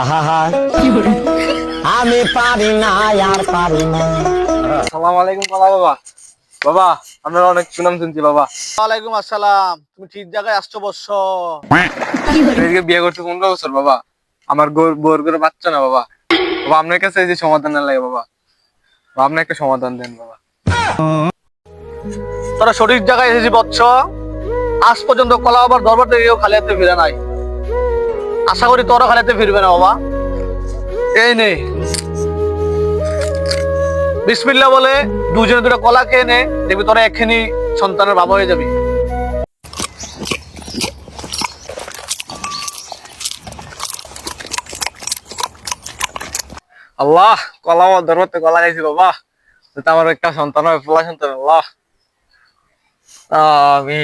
আহা আমি পারি না আর পারি না। আসসালামু আলাইকুম কলা বাবা। বাবা আপনার অনেক সুনাম শুনছি বাবা। ওয়ালাইকুম আসসালাম। তুমি ঠিক জায়গায় আসছো বৎস। এদিকে বিয়ে করতে 15 বছর বাবা। আমার বউর করে বাচ্চা না বাবা। বাবা আপনার কাছে এই যে সমাধান না লাগে বাবা। বাবা আপনি একটা সমাধান দেন বাবা। তোরা সঠিক জায়গায় এসেছি বৎস। আজ পর্যন্ত কলা বাবার দরবার থেকে কেউ খালি হাতে ফিরে নাই। আশা করি তোরা খালি হাতে ফিরবে না বাবা। এই নে বিসমিল্লাহ বলে দুজনে দুটো কলা খেয়ে নে, দেখবি তোরা একখানি সন্তানের বাবা হয়ে যাবি। আল্লাহ কলা আমার দরবার থেকে কলা খাইছি বাবা, যাতে আমার একটা সন্তান হয়, পোলা সন্তান। আল্লাহ আমি